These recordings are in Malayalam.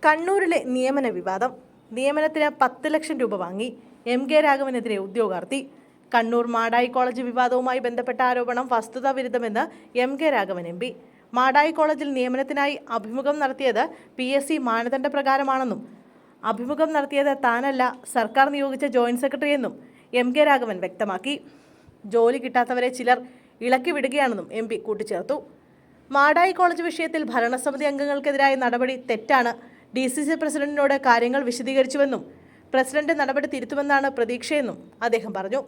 കണ്ണൂരിലെ നിയമന വിവാദം. നിയമനത്തിന് 10 ലക്ഷം രൂപ വാങ്ങി MK രാഘവനെതിരെ ഉദ്യോഗാർത്ഥി. കണ്ണൂർ മാടായി കോളേജ് വിവാദവുമായി ബന്ധപ്പെട്ട ആരോപണം വസ്തുതാവിരുദ്ധമെന്ന് MK രാഘവൻ MP. മാടായി കോളേജിൽ നിയമനത്തിനായി അഭിമുഖം നടത്തിയത് PSC മാനദണ്ഡപ്രകാരമാണെന്നും അഭിമുഖം നടത്തിയത് താനല്ല, സർക്കാർ നിയോഗിച്ച ജോയിന്റ് സെക്രട്ടറി എന്നും MK രാഘവൻ വ്യക്തമാക്കി. ജോലി കിട്ടാത്തവരെ ചിലർ ഇളക്കി വിടുകയാണെന്നും MP കൂട്ടിച്ചേർത്തു. മാടായി കോളേജ് വിഷയത്തിൽ ഭരണസമിതി അംഗങ്ങൾക്കെതിരായ നടപടി തെറ്റാണ്. DCC പ്രസിഡന്റിനോട് കാര്യങ്ങൾ വിശദീകരിച്ചുവെന്നും പ്രസിഡന്റ് നടപടി തിരുത്തുമെന്നാണ് പ്രതീക്ഷയെന്നും അദ്ദേഹം പറഞ്ഞു.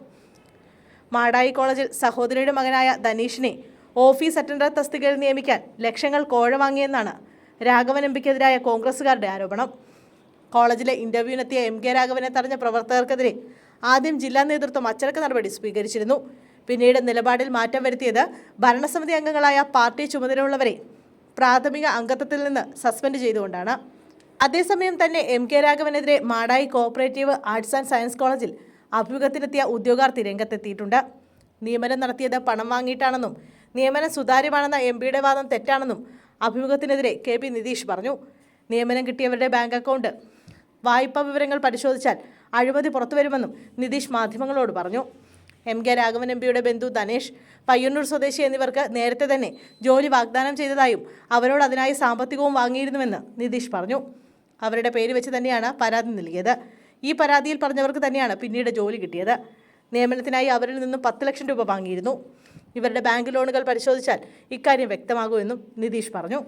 മാടായി കോളേജിൽ സഹോദരിയുടെ മകനായ ധനീഷിനെ ഓഫീസ് അറ്റൻഡർ തസ്തികയിൽ നിയമിക്കാൻ ലക്ഷങ്ങൾ കോഴ വാങ്ങിയെന്നാണ് രാഘവൻ MPക്കെതിരായ കോൺഗ്രസുകാരുടെ ആരോപണം. കോളേജിലെ ഇന്റർവ്യൂവിനെത്തിയ MK രാഘവനെ തടഞ്ഞ പ്രവർത്തകർക്കെതിരെ ആദ്യം ജില്ലാ നേതൃത്വം അച്ചടക്ക നടപടി സ്വീകരിച്ചിരുന്നു. പിന്നീട് നിലപാടിൽ മാറ്റം വരുത്തിയത് ഭരണസമിതി അംഗങ്ങളായ പാർട്ടി ചുമതലയുള്ളവരെ പ്രാഥമിക അംഗത്വത്തിൽ നിന്ന് സസ്പെൻഡ് ചെയ്തുകൊണ്ടാണ്. അതേസമയം തന്നെ MK രാഘവനെതിരെ Madayi cooperative arts and science കോളേജിൽ അഭിമുഖത്തിനെത്തിയ ഉദ്യോഗാർത്ഥി രംഗത്തെത്തിയിട്ടുണ്ട്. നിയമനം നടത്തിയത് പണം വാങ്ങിയിട്ടാണെന്നും നിയമനം സുതാര്യമാണെന്ന MPയുടെ വാദം തെറ്റാണെന്നും അഭിമുഖത്തിനെതിരെ KP നിതീഷ് പറഞ്ഞു. നിയമനം കിട്ടിയവരുടെ ബാങ്ക് അക്കൗണ്ട്, വായ്പാ വിവരങ്ങൾ പരിശോധിച്ചാൽ അഴിമതി പുറത്തുവരുമെന്നും നിതീഷ് മാധ്യമങ്ങളോട് പറഞ്ഞു. MK രാഘവൻ MPയുടെ ബന്ധു ധനേഷ്, പയ്യന്നൂർ സ്വദേശി എന്നിവർക്ക് നേരത്തെ തന്നെ ജോലി വാഗ്ദാനം ചെയ്തതായും അവരോട് അതിനായി സാമ്പത്തികവും വാങ്ങിയിരുന്നുവെന്ന് നിതീഷ് പറഞ്ഞു. അവരുടെ പേര് വെച്ച് തന്നെയാണ് പരാതി നൽകിയത്. ഈ പരാതിയിൽ പറഞ്ഞവർക്ക് തന്നെയാണ് പിന്നീട് ജോലി കിട്ടിയത്. നിയമനത്തിനായി അവരിൽ നിന്നും 10 ലക്ഷം രൂപ വാങ്ങിയിരുന്നു. ഇവരുടെ ബാങ്ക് ലോണുകൾ പരിശോധിച്ചാൽ ഇക്കാര്യം വ്യക്തമാകുമെന്നും നിതീഷ് പറഞ്ഞു.